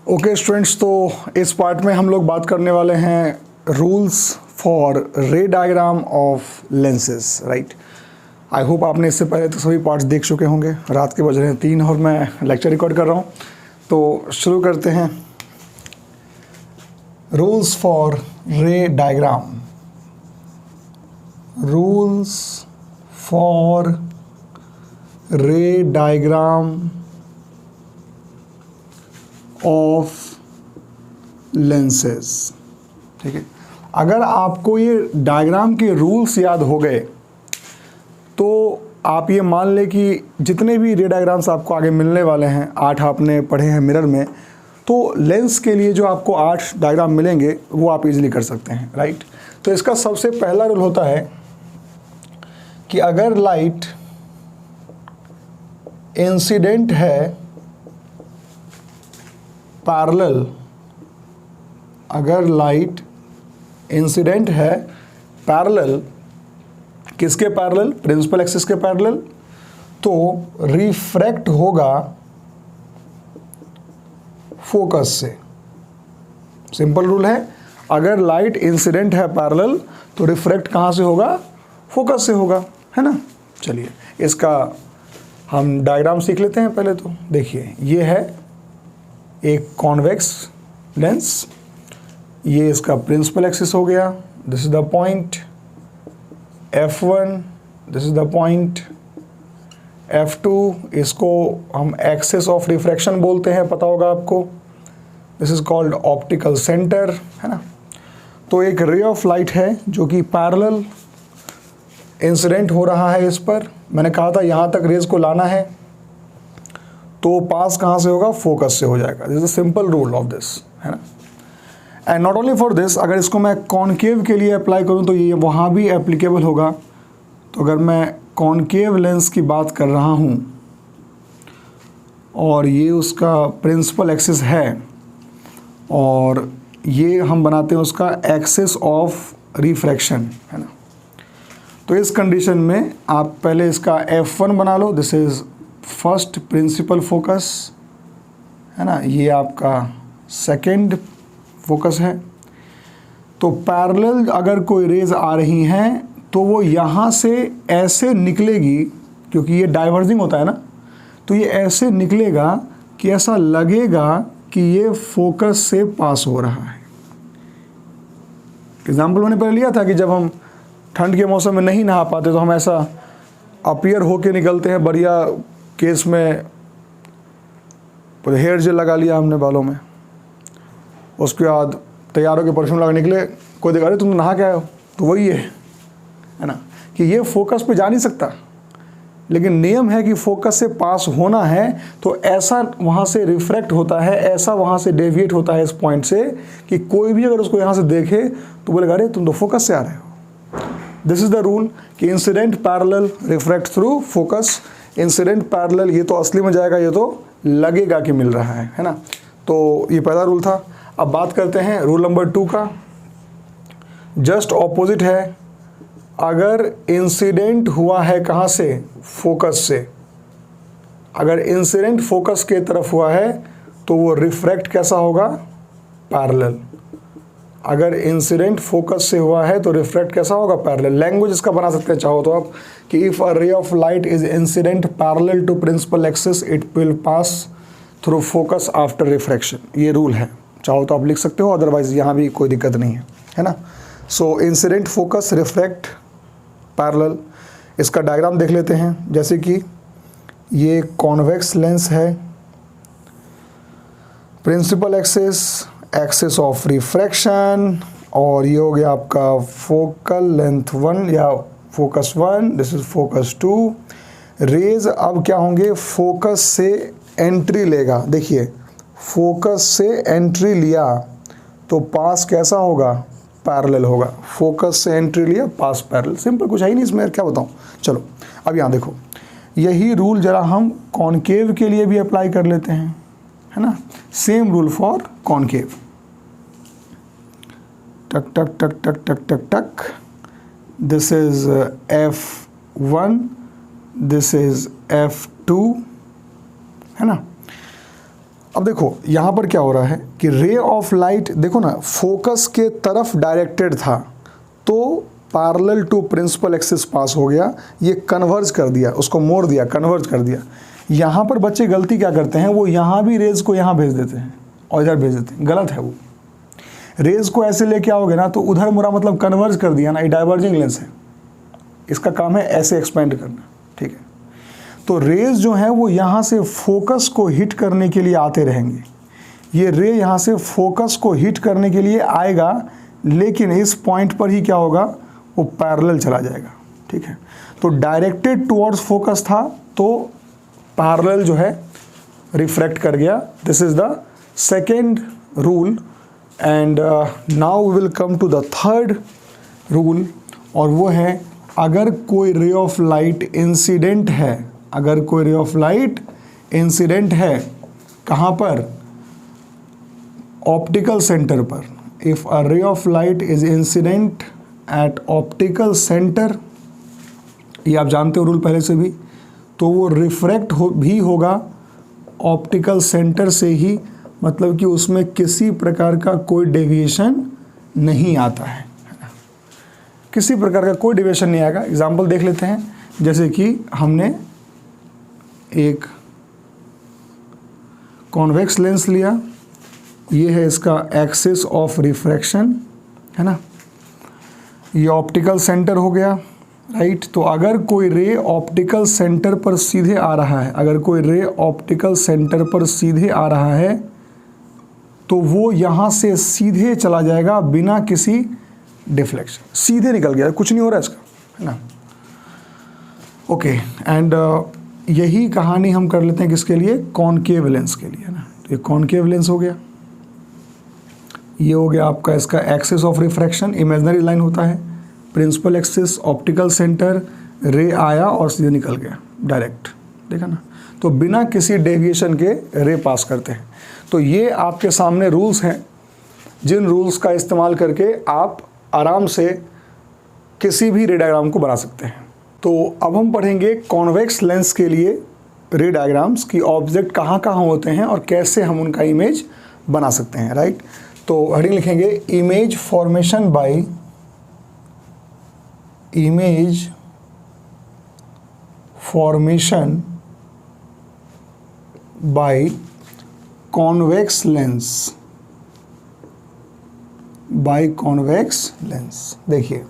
Okay students, तो इस part में हम लोग बात करने वाले हैं रूल्स फॉर रे diagram of lenses, right. I hope आपने इससे पहले तो सभी पार्ट्स देख चुके होंगे। रात के बज रहे हैं 3 और मैं लेक्चर रिकॉर्ड कर रहा हूँ, तो शुरू करते हैं। रूल्स फॉर रे डायग्राम, रूल्स फॉर रे डायग्राम ऑफ लेंसेज। ठीक है, अगर आपको ये डायग्राम के रूल्स याद हो गए तो आप ये मान लें कि जितने भी रे डायग्राम्स आपको आगे मिलने वाले हैं, 8 आपने पढ़े हैं मिरर में, तो लेंस के लिए जो आपको 8 डायग्राम मिलेंगे वो आप इजीली कर सकते हैं, राइट। तो इसका सबसे पहला रूल होता है कि अगर लाइट इंसिडेंट है पैरेलल, अगर लाइट इंसिडेंट है पैरेलल, किसके पैरेलल? प्रिंसिपल एक्सिस के पैरेलल, तो रिफ्रैक्ट होगा फोकस से। सिंपल रूल है, अगर लाइट इंसिडेंट है पैरेलल तो रिफ्रैक्ट कहाँ से होगा? फोकस से होगा, है ना। चलिए इसका हम डायग्राम सीख लेते हैं पहले। तो देखिए, ये है एक कॉन्वेक्स लेंस, ये इसका प्रिंसिपल एक्सिस हो गया, this is the point F1, this is the point F2, इसको हम एक्सिस ऑफ रिफ्रैक्शन बोलते हैं, पता होगा आपको। This is called optical centre, है ना। तो एक रे ऑफ लाइट है जो कि पैरेलल इंसिडेंट हो रहा है इस पर। मैंने कहा था यहाँ तक रेज को लाना है, तो पास कहाँ से होगा? फोकस से हो जाएगा। This is a simple rule of this, है ना। And not only for this, अगर इसको मैं कॉनकेव के लिए अप्लाई करूँ तो ये वहाँ भी एप्लीकेबल होगा। तो अगर मैं कॉनकेव लेंस की बात कर रहा हूँ और ये उसका प्रिंसिपल एक्सिस है और ये हम बनाते हैं उसका एक्सिस ऑफ रिफ्रैक्शन, है ना। तो इस कंडीशन में आप पहले इसका F1 बना लो, this is first principal focus, है ना। ये आपका सेकंड फोकस है। तो पैरेलल अगर कोई रेज आ रही हैं तो वो यहाँ से ऐसे निकलेगी, क्योंकि ये डाइवर्जिंग होता है ना, तो ये ऐसे निकलेगा कि ऐसा लगेगा कि ये फोकस से पास हो रहा है। एग्जाम्पल मैंने पहले लिया था कि जब हम ठंड के मौसम में नहीं नहा पाते तो हम ऐसा अपीयर होके निकलते हैं। बढ़िया केस में हेयर जेल लगा लिया हमने बालों में, उसके बाद तैयार होकर परफ्यूम लगा निकले, कोई देखा रहे तुम नहा के आए हो, तो वही है ना, कि ये फोकस पे जा नहीं सकता। लेकिन नियम है कि फोकस से पास होना है तो ऐसा वहाँ से रिफ्रैक्ट होता है, ऐसा वहाँ से डेविएट होता है इस पॉइंट से कि कोई भी अगर उसको यहाँ से देखे तो बोलेगा अरे तुम तो फोकस से आ रहे हो। दिस इज द रूल कि incident parallel refract through focus. Incident parallel, ये तो असली में जाएगा, ये तो लगेगा कि मिल रहा है ना। तो ये पहला रूल था। अब बात करते हैं रूल नंबर 2 का। जस्ट ऑपोजिट है, अगर इंसिडेंट हुआ है कहाँ से? फोकस से। अगर इंसिडेंट फोकस के तरफ हुआ है तो वो रिफ्रैक्ट कैसा होगा? पैरेलल। अगर इंसिडेंट फोकस से हुआ है तो रिफ्रैक्ट कैसा होगा? पैरेलल। लैंग्वेज इसका बना सकते हैं चाहो तो आप, कि if a ray of light is incident parallel to principal axis it will pass through focus after refraction. ये रूल है, चाहो तो आप लिख सकते हो, अदरवाइज यहाँ भी कोई दिक्कत नहीं है ना। So incident focus refract parallel. इसका डायग्राम देख लेते हैं। जैसे कि ये कॉन्वेक्स लेंस है, principal axis, axis of refraction, और ये हो गया आपका फोकल लेंथ 1 या focus 1, this is focus 2। Rays अब क्या होंगे? फोकस से एंट्री लेगा। देखिए, फोकस से एंट्री लिया तो पास कैसा होगा? पैरेलल होगा। फोकस से एंट्री लिया, पास पैरेलल। सिंपल, कुछ है ही नहीं इसमें, क्या बताऊं। चलो अब यहाँ देखो, यही रूल जरा हम कॉनकेव के लिए भी अप्लाई कर लेते हैं, है ना। Same rule for concave. टक टक टक टक टक टक टक, this is F1, this is F2, है ना। अब देखो यहाँ पर क्या हो रहा है कि रे ऑफ लाइट देखो ना फोकस के तरफ डायरेक्टेड था, तो parallel to principal axis pass हो गया, ये कन्वर्ज कर दिया, उसको मोड़ दिया, कन्वर्ज कर दिया। यहाँ पर बच्चे गलती क्या करते हैं, वो यहाँ भी रेज को यहाँ भेज देते हैं और इधर भेज देते हैं, गलत है वो। रेज को ऐसे लेके आओगे ना तो उधर मुड़ा मतलब कन्वर्ज कर दिया ना, ये डाइवर्जिंग लेंस है, इसका काम है ऐसे एक्सपेंड करना, ठीक है। तो रेज जो है वो यहाँ से फोकस को हिट करने के लिए आते रहेंगे, ये रे यहाँ से फोकस को हिट करने के लिए आएगा, लेकिन इस पॉइंट पर ही क्या होगा, वो पैरेलल चला जाएगा, ठीक है। तो डायरेक्टेड टुवर्ड्स फोकस था तो पैरेलल जो है रिफ्रैक्ट कर गया। This is the second rule and now we will come to the third rule, और वो है अगर कोई रे ऑफ लाइट इंसिडेंट है, अगर कोई रे ऑफ लाइट इंसिडेंट है कहाँ पर, ऑप्टिकल सेंटर पर, if a ray of light is incident at optical centre, ये आप जानते हो रूल पहले से भी, तो वो रिफ्रैक्ट भी होगा ऑप्टिकल सेंटर से ही, मतलब कि उसमें किसी प्रकार का कोई डेविएशन नहीं आता है, किसी प्रकार का कोई डेविएशन नहीं आएगा। एग्जाम्पल देख लेते हैं, जैसे कि हमने एक कॉन्वेक्स लेंस लिया, ये है इसका एक्सिस ऑफ रिफ्रैक्शन, है ना, ये ऑप्टिकल सेंटर हो गया, राइट। तो अगर कोई रे ऑप्टिकल सेंटर पर सीधे आ रहा है, अगर कोई रे ऑप्टिकल सेंटर पर सीधे आ रहा है तो वो यहाँ से सीधे चला जाएगा बिना किसी डिफ्लेक्शन, सीधे निकल गया, कुछ नहीं हो रहा इसका, है ना। ओके, एंड यही कहानी हम कर लेते हैं किसके लिए, कॉनकेव लेंस के लिए, है ना। तो ये कॉनकेव लेंस हो गया, ये हो गया आपका इसका axis of refraction, imaginary line होता है, प्रिंसिपल एक्सिस, ऑप्टिकल सेंटर, रे आया और सीधे निकल गया डायरेक्ट, देखा ना। तो बिना किसी डेविएशन के रे पास करते हैं। तो ये आपके सामने रूल्स हैं, जिन रूल्स का इस्तेमाल करके आप आराम से किसी भी रे डायग्राम को बना सकते हैं। तो अब हम पढ़ेंगे कॉन्वेक्स लेंस के लिए रे डायग्राम्स की ऑब्जेक्ट कहाँ कहाँ होते हैं और कैसे हम उनका इमेज बना सकते हैं, राइट। तो हेडिंग लिखेंगे image formation by convex lens, by convex lens. देखिए,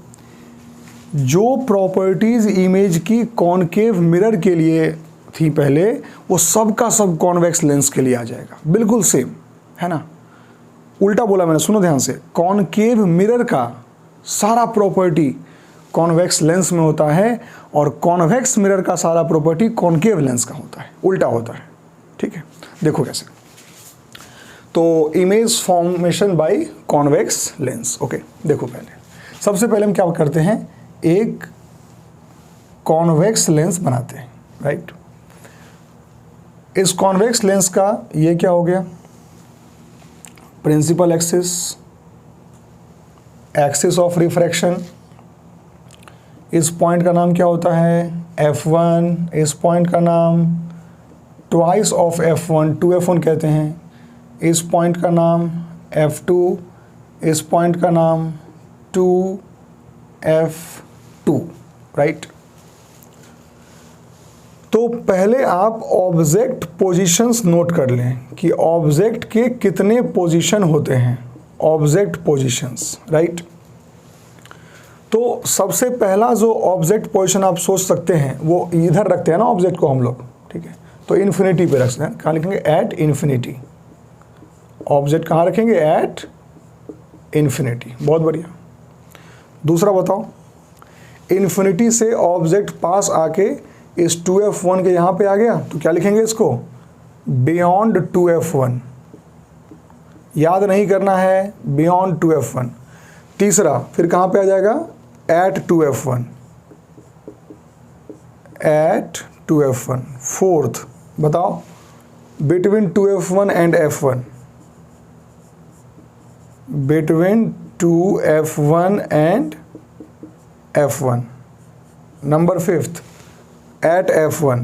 जो प्रॉपर्टीज इमेज की कॉनकेव मिरर के लिए थी पहले, वो सब का सब कॉन्वेक्स लेंस के लिए आ जाएगा, बिल्कुल सेम, है ना। उल्टा बोला मैंने, सुनो ध्यान से, कॉनकेव मिरर का सारा प्रॉपर्टी कॉन्वेक्स लेंस में होता है और कॉन्वेक्स मिरर का सारा प्रॉपर्टी कॉनकेव लेंस का होता है, उल्टा होता है, ठीक है। देखो कैसे, तो image formation by convex lens. Okay, देखो पहले सबसे पहले हम क्या करते हैं, एक कॉन्वेक्स लेंस बनाते हैं, राइट। इस कॉन्वेक्स लेंस का ये क्या हो गया, principal axis, axis of refraction, इस पॉइंट का नाम क्या होता है, F1, इस पॉइंट का नाम ट्वाइस ऑफ F1, 2F1 कहते हैं, इस पॉइंट का नाम F2, इस पॉइंट का नाम 2F2, राइट। तो पहले आप ऑब्जेक्ट पोजीशंस नोट कर लें कि ऑब्जेक्ट के कितने पोजीशन होते हैं, ऑब्जेक्ट पोजीशंस, राइट। तो सबसे पहला जो ऑब्जेक्ट पोजीशन आप सोच सकते हैं वो इधर रखते हैं ना ऑब्जेक्ट को हम लोग, ठीक है। तो इन्फिनिटी पे रखते हैं, कहाँ लिखेंगे, एट इन्फिनिटी। ऑब्जेक्ट कहाँ रखेंगे, एट इन्फिनिटी, बहुत बढ़िया। दूसरा बताओ, इन्फिनिटी से ऑब्जेक्ट पास आके इस 2F1 के यहाँ पे आ गया तो क्या लिखेंगे इसको, बियॉन्ड 2F1, याद नहीं करना है, बियॉन्ड 2F1। तीसरा फिर कहाँ पे आ जाएगा, at 2F1, at 2F1। Fourth बताओ, between 2F1 and F1, between 2F1 and F1। Number fifth, at F1,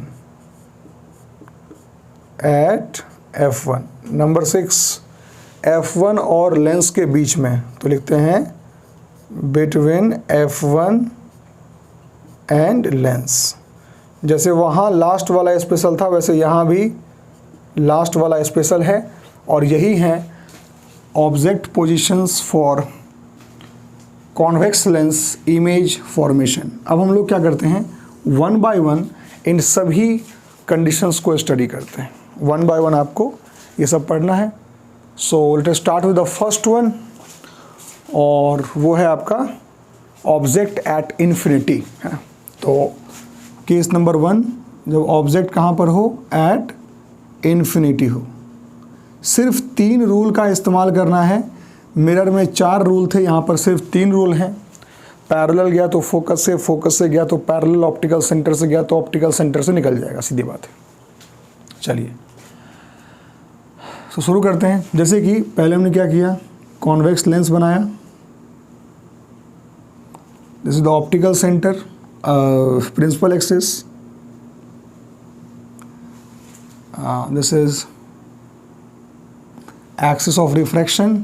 at F1। Number 6 F1 और लेंस के बीच में, तो लिखते हैं बिटवीन F1 एंड लेंस। जैसे वहाँ लास्ट वाला स्पेशल था वैसे यहाँ भी लास्ट वाला स्पेशल है, और यही है object positions for convex lens image formation. अब हम लोग क्या करते हैं, वन बाय वन इन सभी कंडीशंस को स्टडी करते हैं। वन बाय वन आपको ये सब पढ़ना है। So let us start with the first one, और वो है आपका ऑब्जेक्ट एट इन्फिनिटी है। तो केस नंबर 1, जब ऑब्जेक्ट कहाँ पर हो, एट इन्फिनिटी हो। सिर्फ 3 रूल का इस्तेमाल करना है। मिरर में 4 रूल थे, यहाँ पर सिर्फ 3 रूल हैं। पैरेलल गया तो फोकस से गया तो पैरेलल, ऑप्टिकल सेंटर से गया तो ऑप्टिकल सेंटर से निकल जाएगा, सीधी बात है। चलिए तो शुरू करते हैं। जैसे कि पहले हमने क्या किया, कॉन्वेक्स लेंस बनाया। This is the optical centre, principal axis, this is axis of refraction.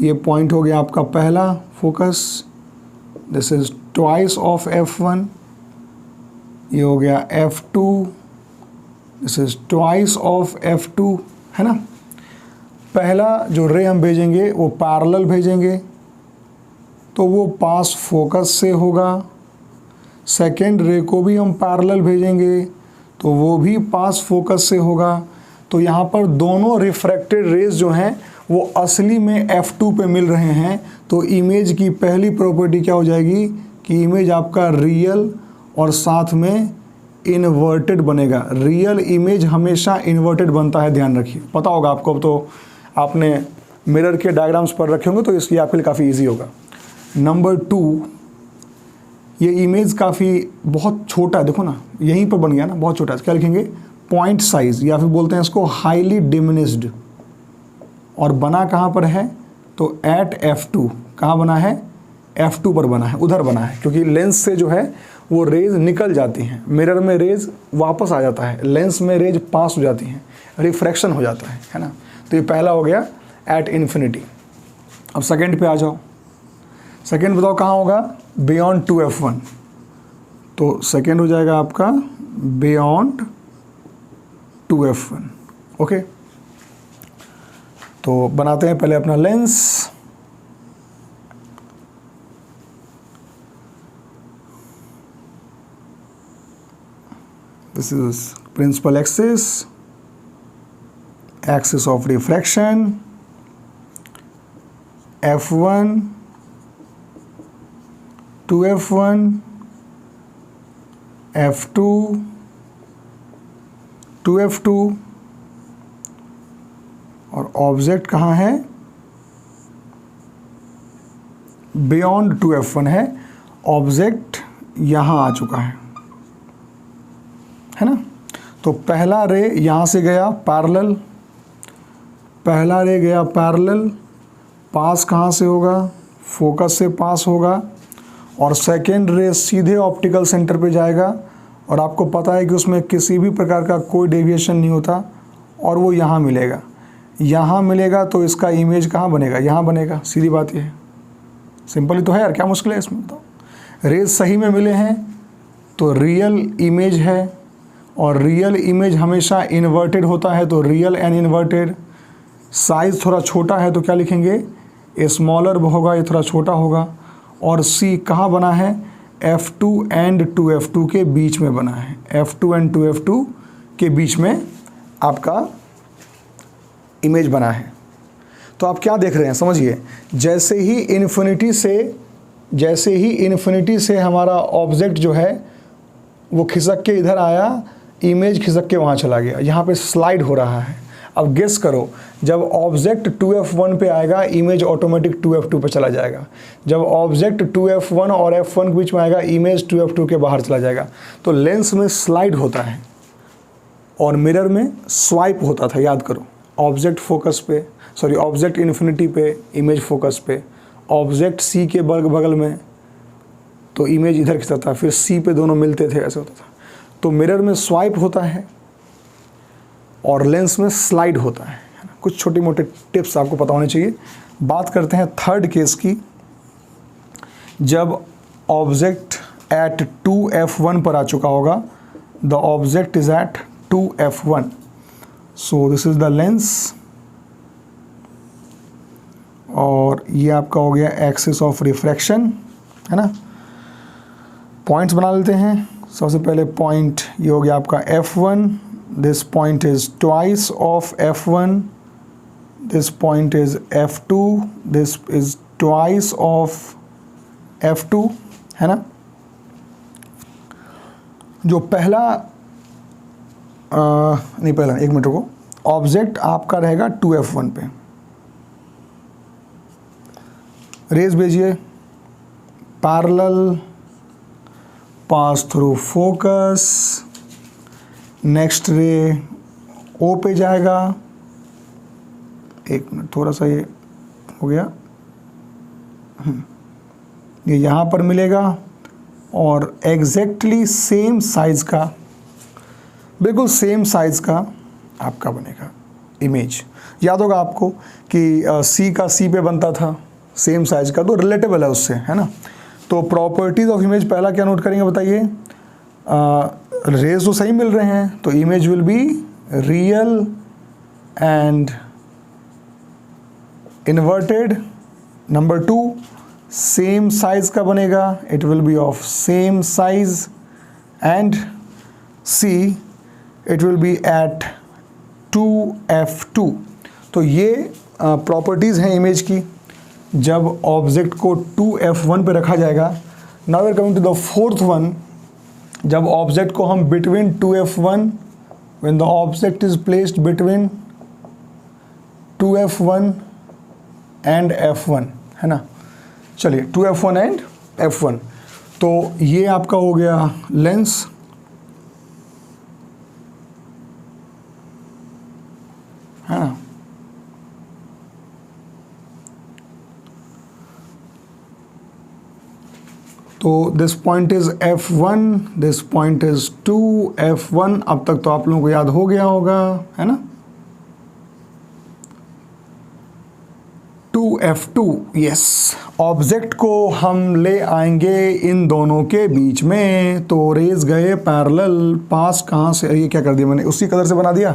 ये पॉइंट हो गया आपका पहला focus. This is twice of F1। ये हो गया F2। This is twice of F2, है ना। पहला जो रे हम भेजेंगे वो पैरेलल भेजेंगे, तो वो पास फोकस से होगा। सेकेंड रे को भी हम पैरेलल भेजेंगे तो वो भी पास फोकस से होगा। तो यहाँ पर दोनों रिफ्रैक्टेड रेज जो हैं वो असली में F2 पे मिल रहे हैं। तो इमेज की पहली प्रॉपर्टी क्या हो जाएगी कि इमेज आपका रियल और साथ में इन्वर्टेड बनेगा। रियल इमेज हमेशा इन्वर्टेड बनता है, ध्यान रखिए। पता होगा आपको, अब तो आपने मिरर के डायग्राम्स पढ़ रखे होंगे तो इसलिए आपके लिए काफ़ी ईजी होगा। नंबर 2, ये इमेज काफ़ी बहुत छोटा है, देखो ना यहीं पर बन गया ना, बहुत छोटा है। क्या लिखेंगे, पॉइंट साइज, या फिर बोलते हैं इसको हाईली डिमिनिश्ड। और बना कहाँ पर है, तो एट F2। कहाँ बना है, F2 पर बना है, उधर बना है, क्योंकि लेंस से जो है वो रेज निकल जाती हैं। मिरर में रेज वापस आ जाता है, लेंस में रेज पास हो जाती हैं, रिफ्रैक्शन हो जाता है ना। तो ये पहला हो गया एट इन्फिनिटी। अब सेकेंड पे आ जाओ। सेकेंड बताओ कहाँ होगा, बियॉन्ड 2F1। तो सेकेंड हो जाएगा आपका बियॉन्ड 2F1। ओके, तो बनाते हैं पहले अपना lens. This is principal axis, axis of refraction, F1, 2F1, F2, 2F2, और ऑब्जेक्ट कहाँ है, बियॉन्ड 2F1 है। ऑब्जेक्ट यहाँ आ चुका है ना। तो पहला रे यहाँ से गया पैरेलल, पहला रे गया पैरेलल, पास कहाँ से होगा, फोकस से पास होगा। और सेकेंड रे सीधे ऑप्टिकल सेंटर पे जाएगा, और आपको पता है कि उसमें किसी भी प्रकार का कोई डेविएशन नहीं होता, और वो यहाँ मिलेगा। यहाँ मिलेगा तो इसका इमेज कहाँ बनेगा, यहाँ बनेगा, सीधी बात ये है। सिंपल ही तो है यार, क्या मुश्किल है इसमें, बताओ। रेज सही में मिले हैं तो रियल इमेज है, और रियल इमेज हमेशा इन्वर्टेड होता है, तो रियल एंड इन्वर्टेड। साइज़ थोड़ा छोटा है तो क्या लिखेंगे, स्मॉलर होगा, ये थोड़ा छोटा होगा। और सी कहाँ बना है, F2 एंड 2F2 के बीच में बना है। F2 एंड 2F2 के बीच में आपका इमेज बना है। तो आप क्या देख रहे हैं, समझिए। जैसे ही इन्फिनिटी से हमारा ऑब्जेक्ट जो है वो खिसक के इधर आया, इमेज खिसक के वहाँ चला गया, यहाँ पे स्लाइड हो रहा है। अब गेस करो, जब ऑब्जेक्ट 2F1 पे आएगा इमेज ऑटोमेटिक 2F2 पे चला जाएगा। जब ऑब्जेक्ट 2F1 और F1 के बीच में आएगा इमेज 2F2 के बाहर चला जाएगा। तो लेंस में स्लाइड होता है और मिरर में स्वाइप होता था, याद करो। ऑब्जेक्ट फोकस पे, सॉरी ऑब्जेक्ट इन्फिनिटी पे, इमेज फोकस पे। ऑब्जेक्ट सी के बगल में तो इमेज इधर खिंचता था, फिर सी पे दोनों मिलते थे, ऐसे होता था। तो मिरर में स्वाइप होता है और लेंस में स्लाइड होता है ना। कुछ छोटी मोटे टिप्स आपको पता होने चाहिए। बात करते हैं थर्ड केस की, जब ऑब्जेक्ट एट 2f1 पर आ चुका होगा, the object is at 2f1, so this is the lens, और ये आपका हो गया एक्सिस ऑफ रिफ्रैक्शन, है ना। पॉइंट्स बना लेते हैं। सबसे पहले पॉइंट ये हो गया आपका f1, this point is twice of f1, this point is f2, this is twice of f2, है ना। जो पहला नहीं पहला, एक मिनट रुको, ऑब्जेक्ट आपका रहेगा 2f1 पे, रेज भेजिए, पैरेलल, पास थ्रू फोकस, नेक्स्ट रे ओ पे जाएगा, एक मिनट थोड़ा सा ये हो गया, ये यहाँ पर मिलेगा और एग्जैक्टली सेम साइज़ का, बिल्कुल सेम साइज़ का आपका बनेगा इमेज। याद होगा आपको कि सी का सी पे बनता था, सेम साइज़ का, तो रिलेटेबल है उससे, है ना। तो प्रॉपर्टीज़ ऑफ इमेज पहला क्या नोट करेंगे बताइए, रेज तो सही मिल रहे हैं, तो image will be real and inverted. Number 2, same size का बनेगा, it will be of same size, and see it will be at 2f2। तो ये प्रॉपर्टीज़ हैं इमेज की जब ऑब्जेक्ट को 2f1 पे रखा जाएगा। Now we are coming to the fourth one, जब ऑब्जेक्ट को हम between 2f1, when the object is placed between 2f1 and f1, है ना। चलिए 2f1 एंड f1, तो ये आपका हो गया लेंस, है ना। तो this point is f1, this point is 2f1। अब तक तो आप लोगों को याद हो गया होगा, है ना। 2f2, yes. ऑब्जेक्ट को हम ले आएंगे इन दोनों के बीच में, तो रेज गए पैरेलल, पास कहाँ से, ये क्या कर दिया मैंने, उसी कलर से बना दिया,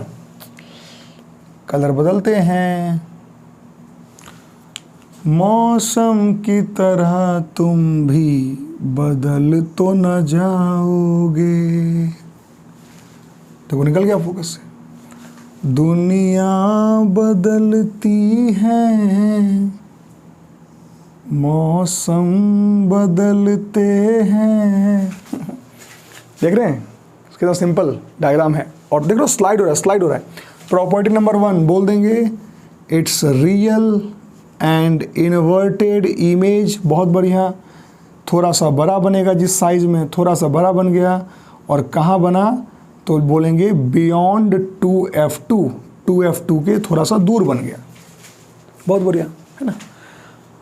कलर बदलते हैं। मौसम की तरह तुम भी बदल तो न जाओगे, देखो निकल गया फोकस से। दुनिया बदलती है, मौसम बदलते हैं। देख रहे हैं कितना सिंपल डायग्राम है, और देख लो स्लाइड हो रहा है, स्लाइड हो रहा है। प्रॉपर्टी नंबर 1 बोल देंगे, it's real and inverted image, बहुत बढ़िया। थोड़ा सा बड़ा बनेगा, जिस साइज में थोड़ा सा बड़ा बन गया, और कहाँ बना तो बोलेंगे बियॉन्ड 2f2, 2f2 के थोड़ा सा दूर बन गया, बहुत बढ़िया, है ना।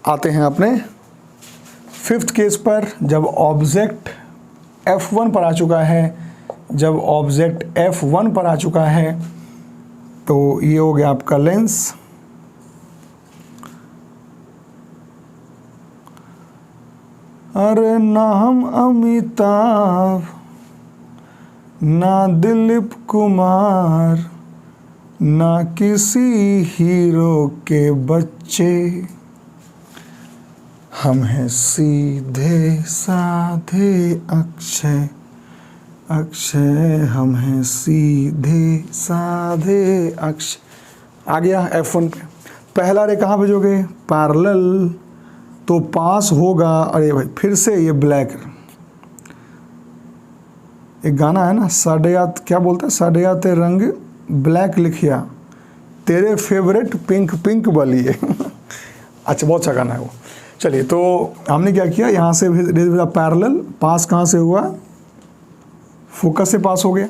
आते हैं अपने फिफ्थ केस पर, जब ऑब्जेक्ट f1 पर आ चुका है, जब ऑब्जेक्ट f1 पर आ चुका है, तो ये हो गया आपका लेंस, अरे ना हम अमिताभ ना दिलीप कुमार ना किसी हीरो के बच्चे, हम हैं सीधे साधे अक्षय, अक्षय हम हैं सीधे साधे अक्षय। आ गया f1 पे, पहला रे कहाँ भेजोगे, पैरेलल, तो पास होगा, अरे भाई फिर से ये ब्लैक, एक गाना है ना, साडेयात, क्या बोलता है, साडेयात रंग ब्लैक लिखिया, तेरे फेवरेट पिंक पिंक बलिए। अच्छा, बहुत अच्छा गाना है वो। चलिए, तो हमने क्या किया, यहाँ से पैरेलल, पास कहाँ से हुआ, फोकस से पास हो गया,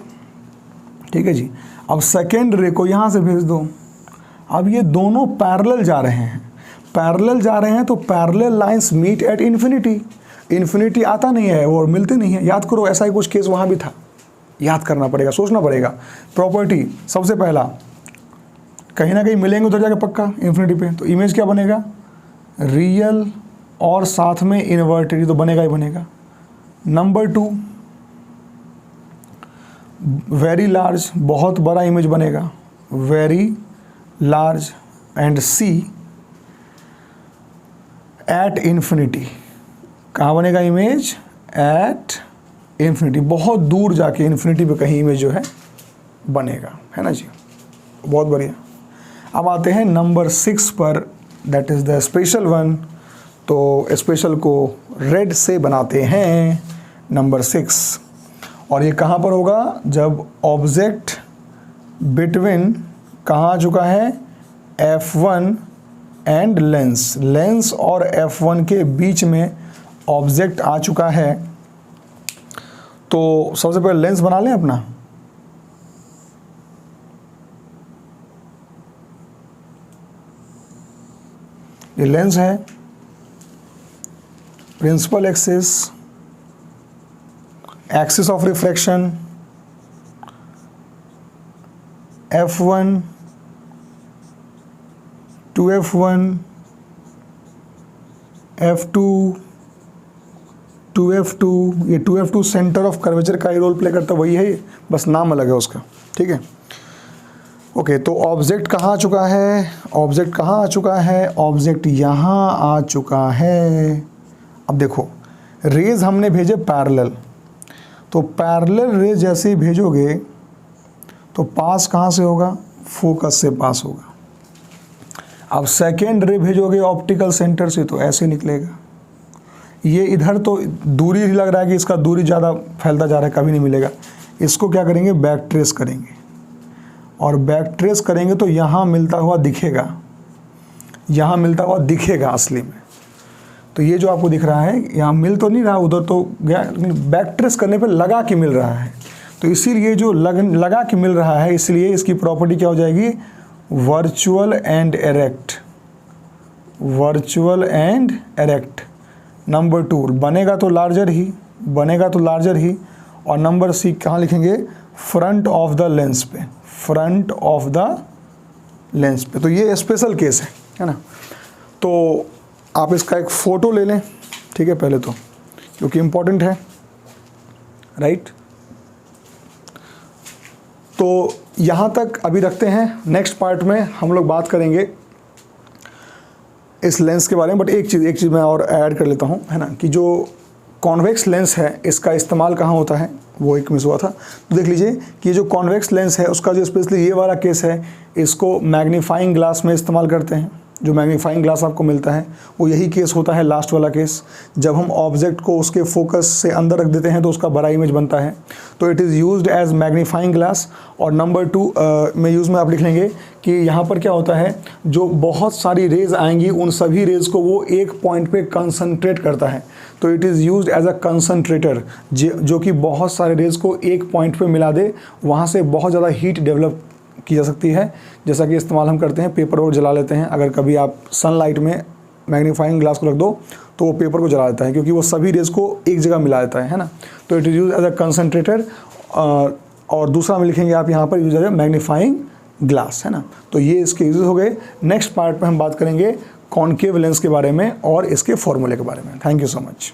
ठीक है जी। अब सेकेंड रे को यहाँ से भेज दो। अब ये दोनों पैरेलल जा रहे हैं, पैरेलल जा रहे हैं, तो parallel lines meet at infinity, infinity आता नहीं है और मिलते नहीं है। याद करो, ऐसा ही कुछ केस वहाँ भी था, याद करना पड़ेगा, सोचना पड़ेगा। प्रॉपर्टी सबसे पहला कहीं ना कहीं मिलेंगे उधर जाके पक्का इन्फिनिटी पे, तो इमेज क्या बनेगा, रियल और साथ में इन्वर्टेड, तो बनेगा ही बनेगा। नंबर 2 वेरी लार्ज, बहुत बड़ा इमेज बनेगा, very large. And see at infinity, कहाँ बनेगा इमेज, एट इन्फिनिटी, बहुत दूर जाके इन्फिनिटी पे कहीं इमेज जो है बनेगा, है ना जी। बहुत बढ़िया। अब आते हैं नंबर 6 पर, that is the special one. तो स्पेशल को रेड से बनाते हैं, नंबर 6। और ये कहाँ पर होगा, जब ऑब्जेक्ट बिटवीन कहाँ आ चुका है, F1 एंड लेंस, लेंस और F1 के बीच में ऑब्जेक्ट आ चुका है। तो सबसे पहले लेंस बना लें अपना, ये लेंस है, principal axis, axis of refraction F1 2F1 F2 2F2, ये 2F2 सेंटर ऑफ कर्वेचर का ही रोल प्ले करता है, वही है, बस नाम अलग है उसका, ठीक है। ओके, तो ऑब्जेक्ट कहाँ आ चुका है, ऑब्जेक्ट कहाँ आ चुका है, ऑब्जेक्ट यहाँ आ चुका है। अब देखो रेज हमने भेजे पैरेलल, तो पैरेलल रेज जैसे ही भेजोगे तो पास कहाँ से होगा, फोकस से पास होगा। अब सेकेंड रे भेजोगे ऑप्टिकल सेंटर से, तो ऐसे निकलेगा। ये इधर तो दूरी ही लग रहा है कि इसका दूरी ज़्यादा फैलता जा रहा है, कभी नहीं मिलेगा। इसको क्या करेंगे, बैक ट्रेस करेंगे, और बैक ट्रेस करेंगे तो यहाँ मिलता हुआ दिखेगा, यहाँ मिलता हुआ दिखेगा असली में। तो ये जो आपको दिख रहा है यहाँ मिल तो नहीं रहा, उधर तो गया, लेकिन बैक ट्रेस करने पे लगा के मिल रहा है। तो इसीलिए जो लगा के मिल रहा है, इसलिए इसकी प्रॉपर्टी क्या हो जाएगी, virtual and erect, virtual and erect. Number 2 बनेगा तो लार्जर ही, बनेगा तो लार्जर ही। और नंबर सी कहाँ लिखेंगे, फ्रंट ऑफ द लेंस पे, फ्रंट ऑफ द लेंस पे। तो ये स्पेशल केस है ना। तो आप इसका एक फ़ोटो ले लें, ठीक है, पहले तो, क्योंकि इम्पोर्टेंट है, राइट। तो यहाँ तक अभी रखते हैं, नेक्स्ट पार्ट में हम लोग बात करेंगे इस लेंस के बारे में। बट एक चीज़ मैं और ऐड कर लेता हूँ, है ना, कि जो कॉन्वेक्स लेंस है इसका इस्तेमाल कहाँ होता है, वो एक मिस हुआ था। तो देख लीजिए कि ये जो कॉन्वेक्स लेंस है उसका जो स्पेशली ये वाला केस है, इसको मैग्नीफाइंग ग्लास में इस्तेमाल करते हैं। जो मैग्नीफाइंग ग्लास आपको मिलता है वो यही केस होता है, लास्ट वाला केस। जब हम ऑब्जेक्ट को उसके फोकस से अंदर रख देते हैं तो उसका बड़ा इमेज बनता है, तो it is used as magnifying glass. और नंबर 2 में यूज़ में आप लिख लेंगे कि यहाँ पर क्या होता है, जो बहुत सारी रेज़ आएंगी उन सभी रेज़ को वो एक पॉइंट पे कंसंट्रेट करता है। तो it is used as a concentrator, जो कि बहुत सारे रेज़ को एक पॉइंट पे मिला दे, वहाँ से बहुत ज़्यादा हीट डेवलप की जा सकती है। जैसा कि इस्तेमाल हम करते हैं, पेपर और जला लेते हैं। अगर कभी आप सनलाइट में मैग्नीफाइंग ग्लास को रख दो तो वो पेपर को जला देता है, क्योंकि वो सभी रेज़ को एक जगह मिला देता है ना। तो it is use as a concentrator. और दूसरा में लिखेंगे आप यहाँ पर use as a magnifying glass, है ना। तो ये इसके यूज हो गए। नेक्स्ट पार्ट में हम बात करेंगे कॉनकेव लेंस के बारे में और इसके फॉर्मूले के बारे में। Thank you so much.